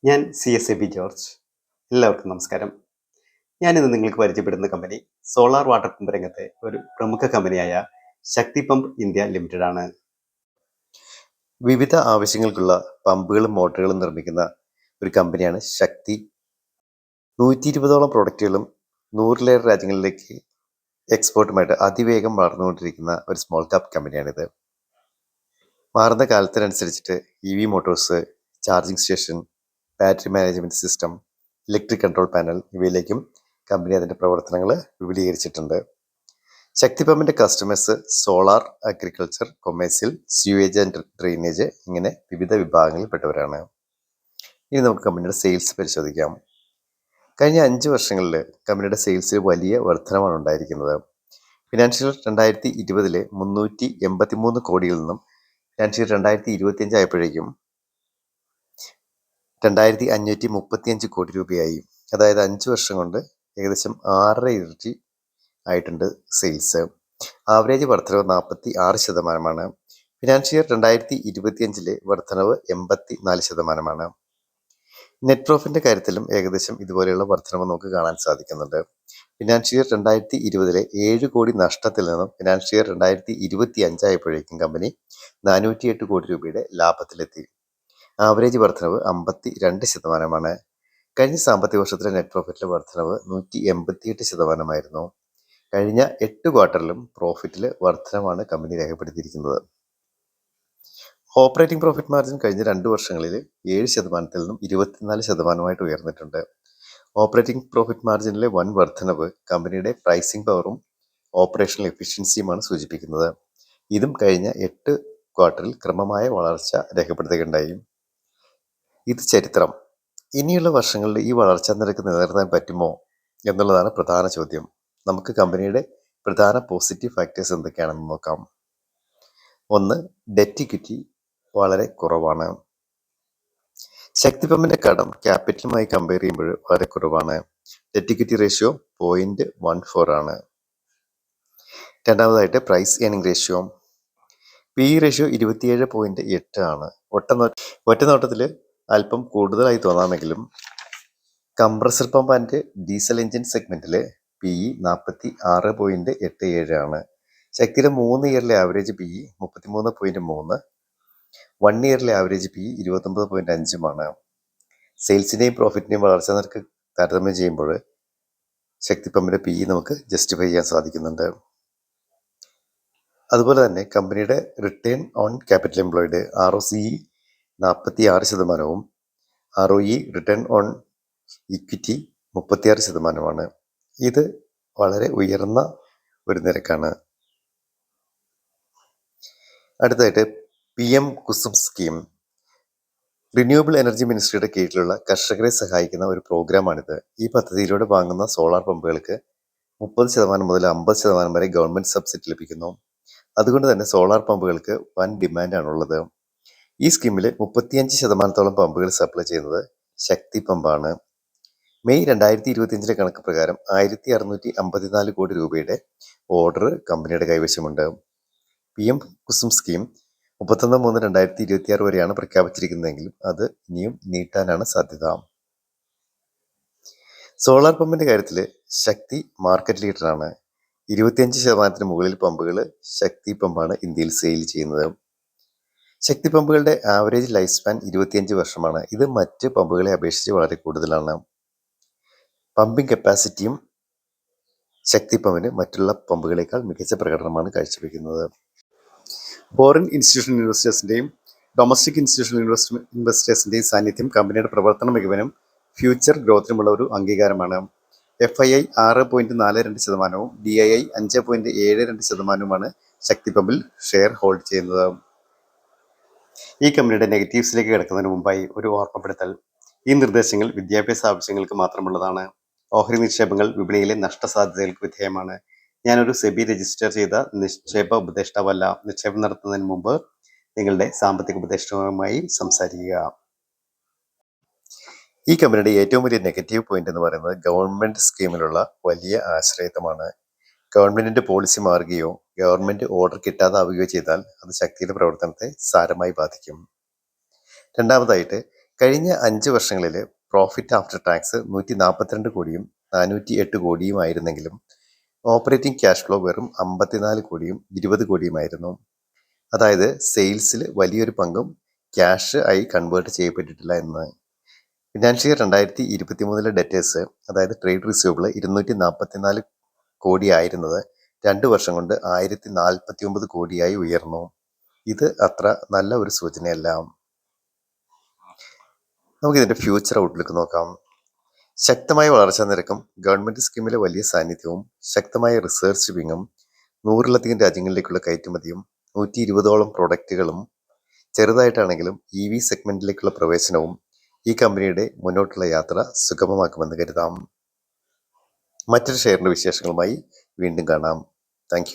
ഞാൻ CSAB George. എല്ലാവർക്കും നമസ്കാരം. ഞാനിന്ന് നിങ്ങൾക്ക് പരിചയപ്പെടുന്ന കമ്പനി സോളാർ വാട്ടർ പമ്പ് രംഗത്തെ ഒരു പ്രമുഖ കമ്പനിയായ ശക്തി പമ്പ് ഇന്ത്യ ലിമിറ്റഡ് ആണ്. വിവിധ ആവശ്യങ്ങൾക്കുള്ള പമ്പുകളും മോട്ടോറുകളും നിർമ്മിക്കുന്ന ഒരു കമ്പനിയാണ് ശക്തി. 120ഓളം പ്രോഡക്റ്റുകളും 100ലേറെ രാജ്യങ്ങളിലേക്ക് എക്സ്പോർട്ടുമായിട്ട് അതിവേഗം വളർന്നുകൊണ്ടിരിക്കുന്ന ഒരു സ്മോൾ ക്യാപ് കമ്പനിയാണിത്. മാറുന്ന കാലത്തിനനുസരിച്ചിട്ട് EV motors, charging station, battery management system, electric control panel ഇവയിലേക്കും കമ്പനി അതിൻ്റെ പ്രവർത്തനങ്ങൾ വിപുലീകരിച്ചിട്ടുണ്ട്. ശക്തി പമ്പിൻ്റെ customers solar, agriculture, commercial, sewage and drainage ഇങ്ങനെ വിവിധ വിഭാഗങ്ങളിൽപ്പെട്ടവരാണ്. ഇനി നമുക്ക് കമ്പനിയുടെ സെയിൽസ് പരിശോധിക്കാം. കഴിഞ്ഞ 5 വർഷങ്ങളിൽ കമ്പനിയുടെ സെയിൽസിൽ വലിയ വർധനമാണ് ഉണ്ടായിരിക്കുന്നത്. ഫിനാൻഷ്യൽ 2020 383 കോടിയിൽ നിന്നും ഫിനാൻഷ്യൽ 2025 ആയപ്പോഴേക്കും 2535 കോടി രൂപയായി. അതായത് 5 വർഷം കൊണ്ട് ഏകദേശം 6.5 ഇരട്ടി ആയിട്ടുണ്ട് സെയിൽസ്. ആവറേജ് വർധനവ് 46%. ഫിനാൻഷ്യൽ 2025 വർധനവ് 84%. നെറ്റ് പ്രോഫിറ്റിന്റെ കാര്യത്തിലും ഏകദേശം ഇതുപോലെയുള്ള വർധനവ് നമുക്ക് കാണാൻ സാധിക്കുന്നുണ്ട്. ഫിനാൻഷ്യൽ 2020 7 കോടി നഷ്ടത്തിൽ നിന്നും ഫിനാൻഷ്യൽ 2025 ആയപ്പോഴേക്കും കമ്പനി 408 കോടി രൂപയുടെ ലാഭത്തിലെത്തി. ആവറേജ് വർധനവ് 52%. കഴിഞ്ഞ സാമ്പത്തിക വർഷത്തിലെ നെറ്റ് പ്രോഫിറ്റിലെ വർധനവ് 188%. കഴിഞ്ഞ 8 ക്വാർട്ടറിലും പ്രോഫിറ്റിൽ വർധനമാണ് കമ്പനി രേഖപ്പെടുത്തിയിരിക്കുന്നത്. ഓപ്പറേറ്റിംഗ് പ്രോഫിറ്റ് മാർജിൻ കഴിഞ്ഞ 2 വർഷങ്ങളിൽ 7% നിന്നും 24% ഉയർന്നിട്ടുണ്ട്. ഓപ്പറേറ്റിംഗ് പ്രോഫിറ്റ് മാർജിനിലെ വൻ വർധനവ് കമ്പനിയുടെ പ്രൈസിംഗ് പവറും ഓപ്പറേഷണൽ എഫിഷ്യൻസിയുമാണ് സൂചിപ്പിക്കുന്നത്. ഇതും കഴിഞ്ഞ 8 ക്വാർട്ടറിൽ ക്രമമായ വളർച്ച രേഖപ്പെടുത്തുകയുണ്ടായി. ഇത് ചരിത്രം. ഇനിയുള്ള വർഷങ്ങളിൽ ഈ വളർച്ചാ നിരക്ക് നിലനിർത്താൻ പറ്റുമോ എന്നുള്ളതാണ് പ്രധാന ചോദ്യം. നമുക്ക് കമ്പനിയുടെ പ്രധാന പോസിറ്റീവ് ഫാക്ടേഴ്സ് എന്തൊക്കെയാണെന്ന് നോക്കാം. 1. ഡെറ്റ് ഇക്വിറ്റി വളരെ കുറവാണ്. ശക്തി പമ്പിന്റെ കടം ക്യാപിറ്റലുമായി കമ്പയർ ചെയ്യുമ്പോൾ വളരെ കുറവാണ്. ഡെറ്റ് ഇക്വിറ്റി റേഷ്യോ 0.14 ആണ്. രണ്ടാമതായിട്ട് price earning ratio, PE ratio 27.8 ആണ്. ഒറ്റ നോട്ടത്തിൽ അല്പം കൂടുതലായി തോന്നാമെങ്കിലും compressor pump and diesel engine സെഗ്മെന്റിൽ PE 46.87 ആണ്. ശക്തിയുടെ 3 ഇയറിലെ ആവറേജ് PE 33.3, 1 ഇയറിലെ ആവറേജ് PE 29.5 സെയിൽസിന്റെയും പ്രോഫിറ്റിന്റെയും വളർച്ചാ നിരക്ക് താരതമ്യം ചെയ്യുമ്പോൾ ശക്തി പമ്പിന്റെ PE നമുക്ക് ജസ്റ്റിഫൈ ചെയ്യാൻ സാധിക്കുന്നുണ്ട്. അതുപോലെ തന്നെ കമ്പനിയുടെ return on capital employed ROCE 46%, ROE return on equity 36%. ഇത് വളരെ ഉയർന്ന ഒരു നിരക്കാണ്. അടുത്തതായിട്ട് PM Kusum scheme, renewable energy മിനിസ്ട്രിയുടെ കീഴിലുള്ള കർഷകരെ സഹായിക്കുന്ന ഒരു പ്രോഗ്രാമാണിത്. ഈ പദ്ധതിയിലൂടെ വാങ്ങുന്ന സോളാർ പമ്പുകൾക്ക് 30% മുതൽ 50% വരെ ഗവൺമെന്റ് സബ്സിഡി ലഭിക്കുന്നു. അതുകൊണ്ട് തന്നെ സോളാർ പമ്പുകൾക്ക് വൻ ഡിമാൻഡാണുള്ളത്. ഈ സ്കീമിൽ 35% പമ്പുകൾ സപ്ലൈ ചെയ്യുന്നത് ശക്തി പമ്പാണ്. മെയ് 2025 കണക്ക് പ്രകാരം 1654 കോടി രൂപയുടെ ഓർഡർ കമ്പനിയുടെ കൈവശമുണ്ട്. PM കുസും സ്കീം 31/3/2026 വരെയാണ് പ്രഖ്യാപിച്ചിരിക്കുന്നതെങ്കിലും അത് ഇനിയും നീട്ടാനാണ് സാധ്യത. സോളാർ പമ്പിന്റെ കാര്യത്തിൽ ശക്തി മാർക്കറ്റ് ലീഡറാണ്. 25% മുകളിൽ പമ്പുകൾ ശക്തി പമ്പാണ് ഇന്ത്യയിൽ സെയിൽ ചെയ്യുന്നത്. ശക്തി പമ്പുകളുടെ ആവറേജ് ലൈഫ് സ്പാൻ 25 വർഷമാണ്. ഇത് മറ്റ് പമ്പുകളെ അപേക്ഷിച്ച് വളരെ കൂടുതലാണ്. പമ്പിംഗ് കപ്പാസിറ്റിയും ശക്തി പമ്പിന് മറ്റുള്ള പമ്പുകളേക്കാൾ മികച്ച പ്രകടനമാണ് കാഴ്ചവെക്കുന്നത്. ഫോറിൻ ഇൻസ്റ്റിറ്റ്യൂഷണൽ ഇൻവെസ്റ്റേഴ്സിന്റെയും ഡൊമസ്റ്റിക് ഇൻസ്റ്റിറ്റ്യൂഷണൽ ഇൻവെസ്റ്റേഴ്സിന്റെയും സാന്നിധ്യം കമ്പനിയുടെ പ്രവർത്തന മികവിനും ഫ്യൂച്ചർ ഗ്രോത്തിനുമുള്ള ഒരു അംഗീകാരമാണ്. FII 6.42%, DII 5.72%മാണ് ശക്തി പമ്പിൽ ഷെയർ ഹോൾഡ് ചെയ്യുന്നത്. ഈ കമ്പനിയുടെ നെഗറ്റീവ്സിലേക്ക് കിടക്കുന്നതിന് മുമ്പായി ഒരു ഓർമ്മപ്പെടുത്തൽ. ഈ നിർദ്ദേശങ്ങൾ വിദ്യാഭ്യാസ ആവശ്യങ്ങൾക്ക് മാത്രമുള്ളതാണ്. ഓഹരി നിക്ഷേപങ്ങൾ വിപണിയിലെ നഷ്ടസാധ്യതകൾക്ക് വിധേയമാണ്. ഞാനൊരു സെബി രജിസ്റ്റർ ചെയ്ത നിക്ഷേപ ഉപദേഷ്ടാവല്ല. നിക്ഷേപം നടത്തുന്നതിന് മുമ്പ് നിങ്ങളുടെ സാമ്പത്തിക ഉപദേഷ്ടാവുമായി സംസാരിക്കുക. ഈ കമ്പനിയുടെ ഏറ്റവും വലിയ നെഗറ്റീവ് പോയിന്റ് എന്ന് പറയുന്നത് ഗവൺമെന്റ് സ്കീമിലുള്ള വലിയ ആശ്രയത്വമാണ്. ഗവൺമെന്റിന്റെ പോളിസി മാറുകയോ ഗവൺമെന്റ് ഓർഡർ കിട്ടാതാവുകയോ ചെയ്താൽ അത് ശക്തിയുടെ പ്രവർത്തനത്തെ സാരമായി ബാധിക്കും. രണ്ടാമതായിട്ട് കഴിഞ്ഞ 5 വർഷങ്ങളിൽ പ്രോഫിറ്റ് ആഫ്റ്റർ ടാക്സ് 142 കോടിയും 408 കോടിയുമായിരുന്നെങ്കിലും ഓപ്പറേറ്റിംഗ് ക്യാഷ് ഫ്ലോ വെറും 54 കോടിയും 20 കോടിയുമായിരുന്നു. അതായത് സെയിൽസിൽ വലിയൊരു പങ്കും ക്യാഷ് ആയി കൺവേർട്ട് ചെയ്യപ്പെട്ടിട്ടില്ല എന്ന്. ഫിനാൻഷ്യൽ ഇയർ 2023 ഡെറ്റേഴ്സ്, അതായത് ട്രേഡ് റിസീവബിൾ 244 കോടി ആയിരുന്നത് 2 വർഷം കൊണ്ട് 1049 കോടിയായി ഉയർന്നു. ഇത് അത്ര നല്ല ഒരു സൂചനയല്ല. നമുക്കിതിൻ്റെ ഫ്യൂച്ചർ ഔട്ട്ലുക്ക് നോക്കാം. ശക്തമായ വളർച്ചാ നിരക്കും ഗവൺമെൻറ് സ്കീമിലെ വലിയ സാന്നിധ്യവും ശക്തമായ റിസർച്ച് വിങ്ങും 100-ലധികം രാജ്യങ്ങളിലേക്കുള്ള കയറ്റുമതിയും 120ഓളം പ്രൊഡക്റ്റുകളും ചെറുതായിട്ടാണെങ്കിലും EV സെഗ്മെന്റിലേക്കുള്ള പ്രവേശനവും ഈ കമ്പനിയുടെ മുന്നോട്ടുള്ള യാത്ര സുഗമമാക്കുമെന്ന് കരുതാം. മറ്റൊരു ഷെയറിൻ്റെ വിശേഷങ്ങളുമായി വീണ്ടും കാണാം. താങ്ക്